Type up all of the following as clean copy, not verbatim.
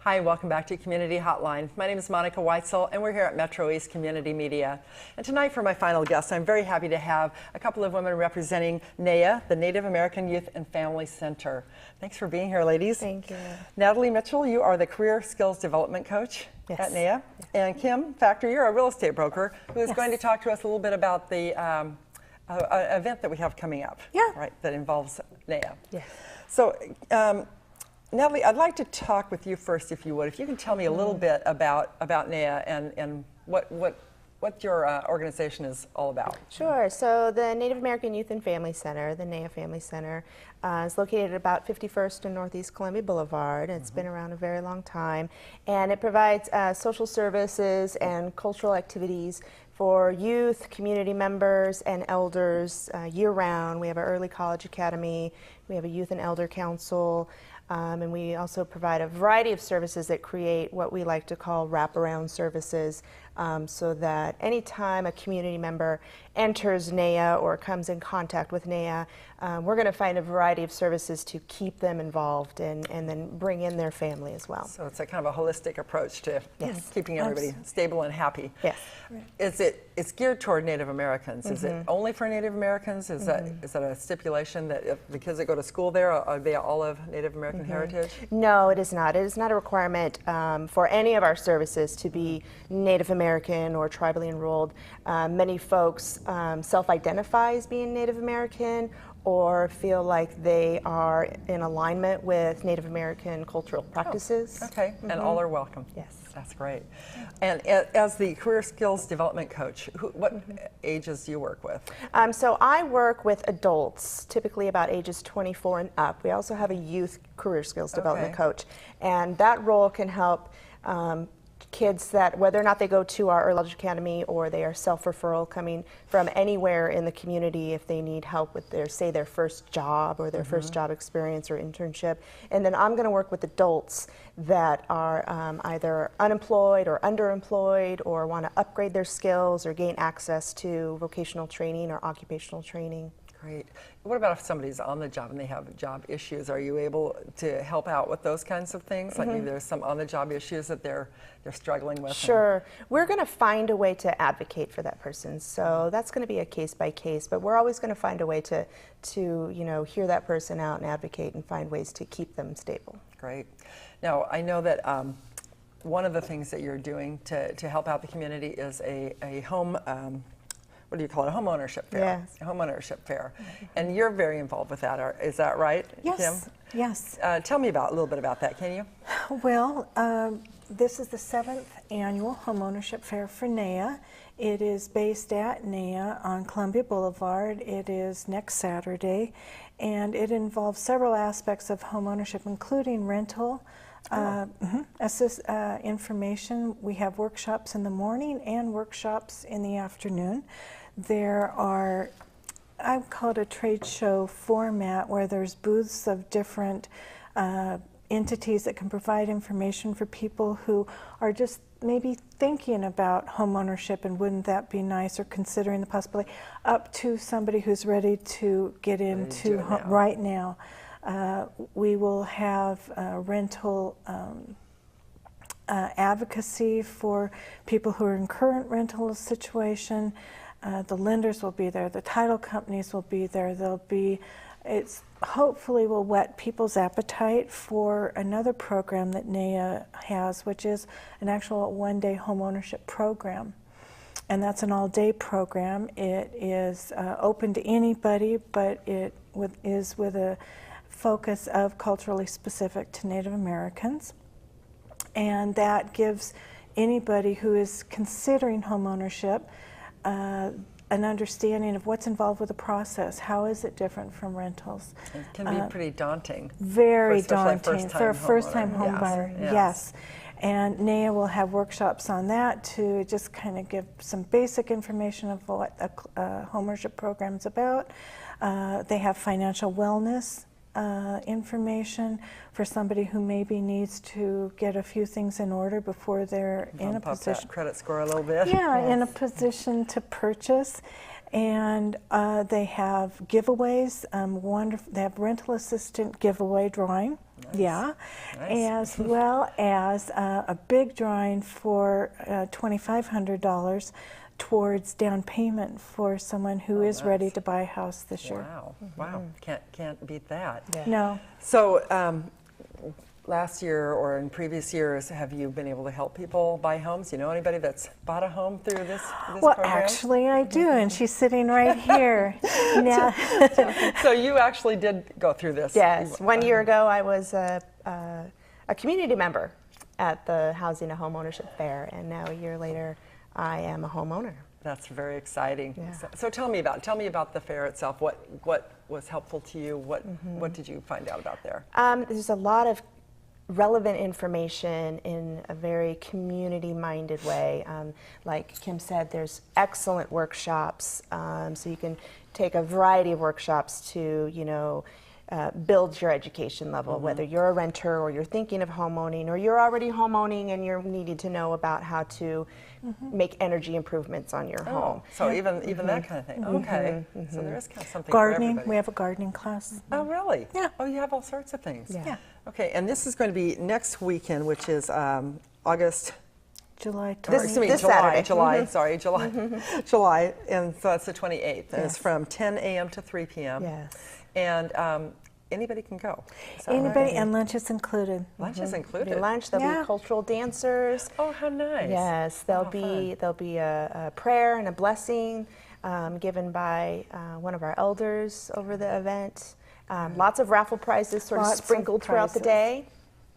Hi, welcome back to Community Hotline. My name is Monica Weitzel, and we're here at MetroEast Community Media. And tonight, for my final guest, I'm very happy to have a couple of women representing NAYA, the Native American Youth and Family Center. Thanks for being here, ladies. Thank you. Natalie Mitchell, you are the Career Skills Development Coach at NAYA. Yes. And Kim Factor, you're a real estate broker who is going to talk to us a little bit about the event that we have coming up, right, that involves NAYA. Yes. So, Natalie, I'd like to talk with you first, if you would. If you can tell me a little bit about NAYA and what your organization is all about. Sure. So the Native American Youth and Family Center, the NAYA Family Center, is located at about 51st and Northeast Columbia Boulevard. It's been around a very long time, and it provides social services and cultural activities for youth, community members, and elders year-round. We have an early college academy, we have a youth and elder council, and we also provide a variety of services that create what we like to call wraparound services, so that anytime a community member enters NAYA or comes in contact with NAYA, we're going to find a variety of services to keep them involved and then bring in their family as well. So it's a kind of a holistic approach to keeping everybody stable and happy. Yes. It's geared toward Native Americans. Is it only for Native Americans? Is that a stipulation that if the kids that go to school there, are they all of Native American heritage? No, it is not. It is not a requirement for any of our services to be Native American or tribally enrolled. Many folks self-identify as being Native American or feel like they are in alignment with Native American cultural practices. Okay, and all are welcome. Yes. That's great. And as the Career Skills Development Coach, what ages do you work with? So I work with adults, typically about ages 24 and up. We also have a youth Career Skills Development Coach, and that role can help kids that, whether or not they go to our Early College Academy or they are self-referral coming from anywhere in the community, if they need help with their, say, their first job or their first job experience or internship. And then I'm going to work with adults that are either unemployed or underemployed or want to upgrade their skills or gain access to vocational training or occupational training. Great. What about if somebody's on the job and they have job issues? Are you able to help out with those kinds of things? Like maybe there's some on-the-job issues that they're struggling with? Sure. We're going to find a way to advocate for that person. So that's going to be a case by case, but we're always going to find a way to hear that person out and advocate and find ways to keep them stable. Great. Now, I know that one of the things that you're doing to help out the community is a home what do you call it? A home ownership fair. Yes. A home ownership fair. And you're very involved with that, is that right, Yes. Kim? Yes. Tell me a little bit about that, can you? Well, this is the 7th annual home ownership fair for NAYA. It is based at NAYA on Columbia Boulevard. It is next Saturday, and it involves several aspects of home ownership, including rental, information. We have workshops in the morning and workshops in the afternoon. There are, I would call it a trade show format, where there's booths of different entities that can provide information for people who are just maybe thinking about home ownership and wouldn't that be nice, or considering the possibility, up to somebody who's ready to get into right now. We will have rental advocacy for people who are in current rental situation. The lenders will be there, the title companies will be there. It's hopefully will whet people's appetite for another program that NAYA has, which is an actual one-day home ownership program. And that's an all-day program. It is open to anybody, but it is with a focus of culturally specific to Native Americans. And that gives anybody who is considering home ownership an understanding of what's involved with the process. How is it different from rentals? It can be pretty daunting. Very daunting for a first-time home buyer. Yes. And NAYA will have workshops on that to just kind of give some basic information of what a home ownership program is about. They have financial wellness information for somebody who maybe needs to get a few things in order before they're in a position. That credit score a little bit. Yeah, in a position to purchase. And they have giveaways, they have rental assistant giveaway drawing. Nice. Yeah, Nice. as well as a big drawing for $2,500 towards down payment for someone who is nice. ready to buy a house this year. Wow, wow, can't beat that. Yeah. No. So last year or in previous years, have you been able to help people buy homes? You know anybody that's bought a home through this Well, program? actually, I do, and she's sitting right here. Now, So you actually did go through this. Yes. 1 year ago, I was a community member at the Housing and Homeownership Fair, and now a year later, I am a homeowner. That's very exciting. Yeah. So tell me about the fair itself. What was helpful to you? What did you find out about there? There's a lot of relevant information in a very community-minded way. Like Kim said, there's excellent workshops, so you can take a variety of workshops to, build your education level, whether you're a renter or you're thinking of homeowning or you're already homeowning and you're needing to know about how to make energy improvements on your home. So even that kind of thing. Okay. So there is kind of something gardening, for everybody. we have a gardening class. Oh, really? Yeah. Oh, you have all sorts of things. Yeah. Okay, and this is going to be next weekend, which is August. July Or, 20th. excuse me, this July, Saturday. July, sorry, July, and so that's the 28th, and it's Yes. from 10 a.m. to 3 p.m. Yes. And anybody can go. Is that Anybody, right? and lunch is included. Lunch is There'll included. be lunch, there'll Yeah. be cultural dancers. Oh, how nice. Yes, there'll be a prayer and a blessing given by one of our elders over the event. Lots of raffle prizes sort of Lots of sprinkled throughout the prizes. day.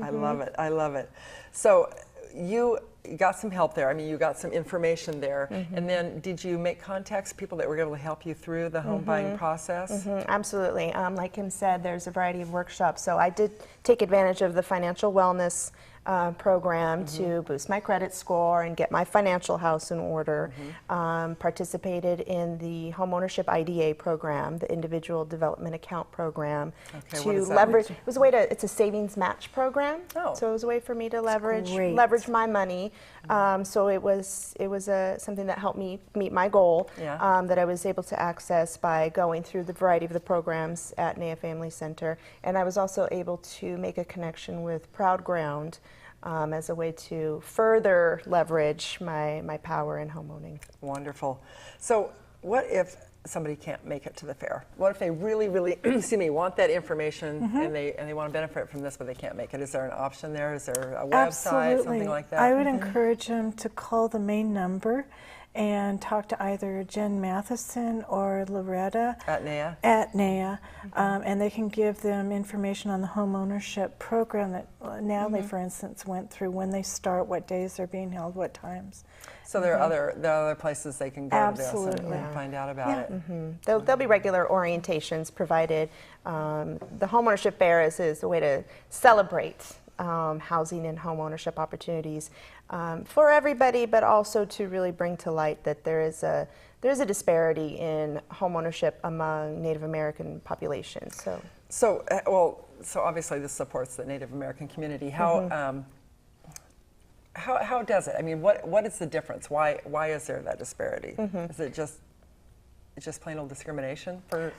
I love it. I love it. So you got some help there. I mean, you got some information there. And then did you make contacts, people that were able to help you through the home buying process? Absolutely. Like Kim said, there's a variety of workshops. So I did take advantage of the financial wellness program to boost my credit score and get my financial house in order. Participated in the homeownership IDA program, the Individual Development Account program, Okay, to what is that? leverage. It was a way to. It's a savings match program. Oh. So it was a way for me to leverage great. my money. So it was something that helped me meet my goal. Yeah. That I was able to access by going through the variety of the programs at NEA Family Center. And I was also able to make a connection with Proud Ground as a way to further leverage my power in homeowning. Wonderful. So what if somebody can't make it to the fair? What if they really, really, excuse me, want that information and they want to benefit from this, but they can't make it? Is there an option there? Is there a website, Absolutely. something like that? I would encourage them to call the main number and talk to either Jen Matheson or Loretta At NEA? at NEA, and they can give them information on the home ownership program that Natalie, for instance, went through, when they start, what days they're being held, what times. So there are other places they can go to this Absolutely. and find out about it. There'll be regular orientations provided. The homeownership fair is a way to celebrate housing and home ownership opportunities for everybody, but also to really bring to light that there is a disparity in home ownership among Native American populations. So obviously this supports the Native American community. How does it? I mean, what is the difference? Why is there that disparity? Is it just plain old discrimination for?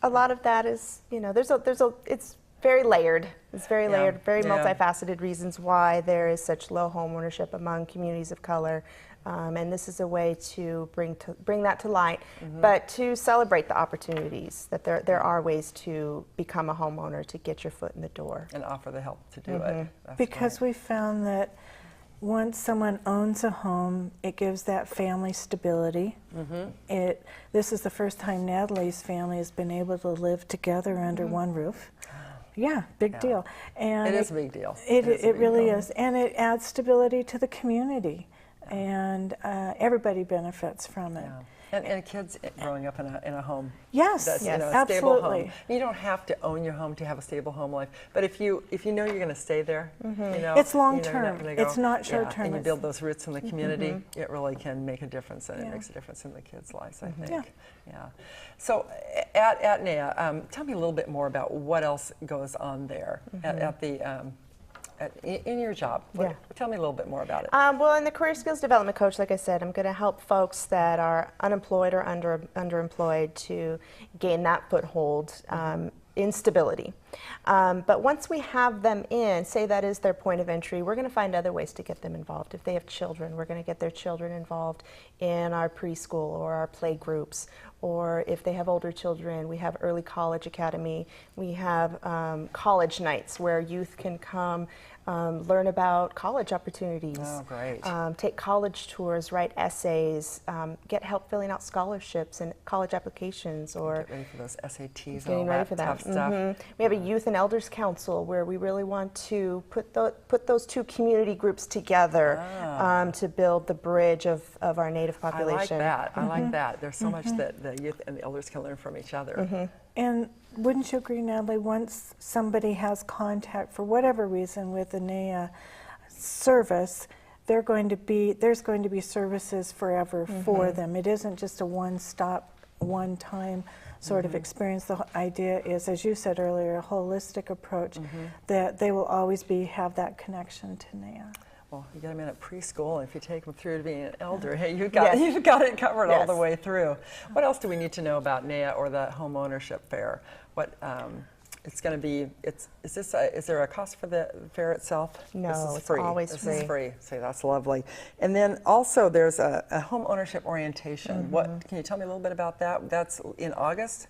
A lot of that is, it's very layered. It's very layered, very multifaceted reasons why there is such low home ownership among communities of color. And this is a way to bring that to light, but to celebrate the opportunities that there are ways to become a homeowner, to get your foot in the door. And offer the help to do it. That's Because right. we found that once someone owns a home, it gives that family stability. This is the first time Natalie's family has been able to live together under one roof. Yeah, big deal. And It is a big deal. It really is. And it adds stability to the community. And everybody benefits from it. Yeah. And kids growing up in a home. Yes, That's, yes, a stable absolutely. home. You don't have to own your home to have a stable home life, but if you know you're going to stay there, It's long you're term. gonna go. It's not short Yeah, term. and you It's- build those roots in the community, it really can make a difference, and it Yeah. makes a difference in the kids' lives, I think. Yeah. Yeah. So at NEA, tell me a little bit more about what else goes on there at the in your job? Tell me a little bit more about it. Well, in the Career Skills Development Coach, like I said, I'm going to help folks that are unemployed or underemployed to gain that foothold in stability. But once we have them in, say that is their point of entry, we're going to find other ways to get them involved. If they have children, we're going to get their children involved in our preschool or our play groups. Or if they have older children, we have Early College Academy. We have college nights where youth can come learn about college opportunities. Oh, great. Take college tours, write essays, get help filling out scholarships and college applications. Or get ready for those SATs and getting all ready that for that. tough stuff. We have a Youth and Elders Council where we really want to put those two community groups together to build the bridge of our Native population. I like that. I like that. There's so much that the youth and the elders can learn from each other. And wouldn't you agree, Natalie, once somebody has contact for whatever reason with the NAIA service, there's going to be services forever for them. It isn't just a one-stop, one-time sort of experience. The idea is, as you said earlier, a holistic approach, that they will always have that connection to NAIA. Well, you get them in at preschool, and if you take them through to being an elder, hey, you've got it covered all the way through. What else do we need to know about NAIA or the home ownership fair? What it's going to be? Is there a cost for the fair itself? No, this is it's free. always this free. Is free. So that's lovely. And then also there's a home ownership orientation. What can you tell me a little bit about that? That's in August.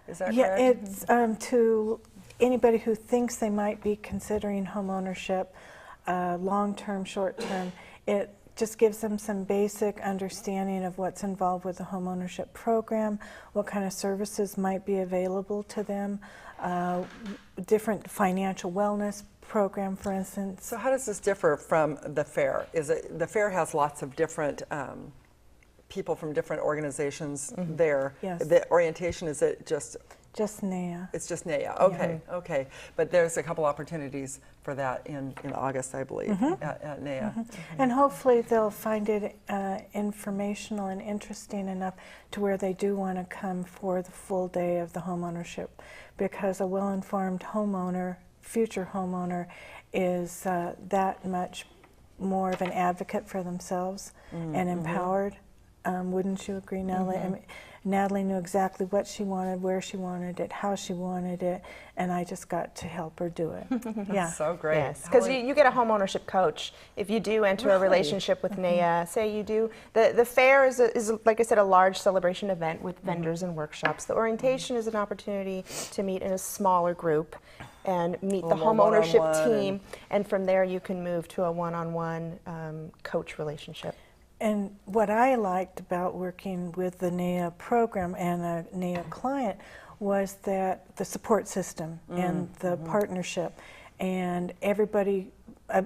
Is that correct? Yeah, it's to anybody who thinks they might be considering home ownership. Long-term, short-term, it just gives them some basic understanding of what's involved with the homeownership program, what kind of services might be available to them, different financial wellness program, for instance. So how does this differ from the fair? The fair has lots of different people from different organizations there. Yes. The orientation, is it just NAIA. It's just NAIA. Okay, okay. But there's a couple opportunities for that in August, I believe, at NAIA. And hopefully they'll find it informational and interesting enough to where they do want to come for the full day of the homeownership, because a well-informed homeowner, future homeowner, is that much more of an advocate for themselves and empowered. Wouldn't you agree, Natalie? I mean, Natalie knew exactly what she wanted, where she wanted it, how she wanted it, and I just got to help her do it. That's so great. Yes, because you get a homeownership coach if you do enter a relationship with NAIA. Say you do, the fair is like I said, a large celebration event with vendors and workshops. The orientation is an opportunity to meet in a smaller group and meet the homeownership team, and from there you can move to a one-on-one coach relationship. And what I liked about working with the NAIA program and a NAIA client was that the support system and the partnership, and everybody,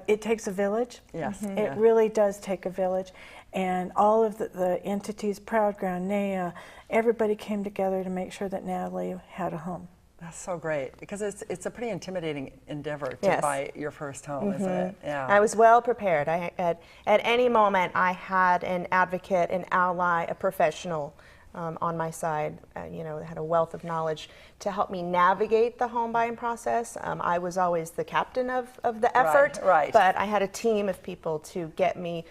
it takes a village. Yes. It really does take a village. And all of the entities, Proud Ground, NAIA, everybody came together to make sure that Natalie had a home. That's so great, because it's a pretty intimidating endeavor to buy your first home, isn't it? Yeah. I was well prepared. At any moment, I had an advocate, an ally, a professional on my side. You know, had a wealth of knowledge to help me navigate the home buying process. I was always the captain of the effort, but I had a team of people to get me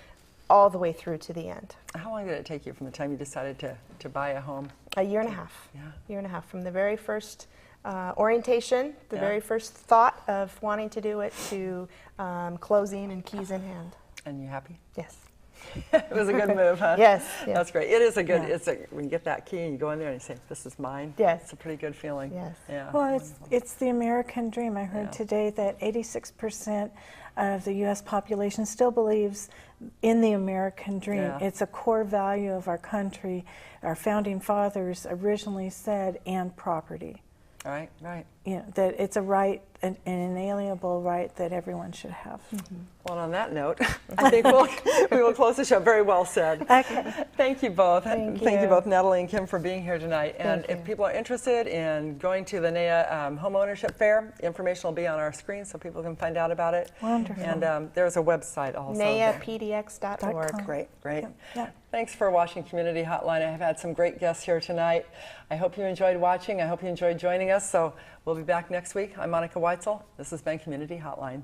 all the way through to the end. How long did it take you from the time you decided to buy a home? A year and a half. Yeah. Year and a half from the very first orientation, the very first thought of wanting to do it, to closing and keys in hand. And you happy? Yes. It was a good move, huh? Yes. That's great. It is a good, when you get that key and you go in there and you say, this is mine. Yes. It's a pretty good feeling. Yes. Yeah. Well, it's the American dream. I heard today that 86% of the U.S. population still believes in the American dream. Yeah. It's a core value of our country. Our founding fathers originally said, and property. Right, right. You know, that it's a right, an inalienable right that everyone should have. Well, on that note, I think we will close the show. Very well said. Okay. Thank you both. Thank you you both, Natalie and Kim, for being here tonight. And Thank if you. people are interested in going to the NAIA Home Ownership Fair, information will be on our screen so people can find out about it. Wonderful. And there's a website also. NAIAPDX.org. Great, great. Yeah. Thanks for watching Community Hotline. I've had some great guests here tonight. I hope you enjoyed watching. I hope you enjoyed joining us. So we'll be back next week. I'm Monica Weitzel. This has been Community Hotline.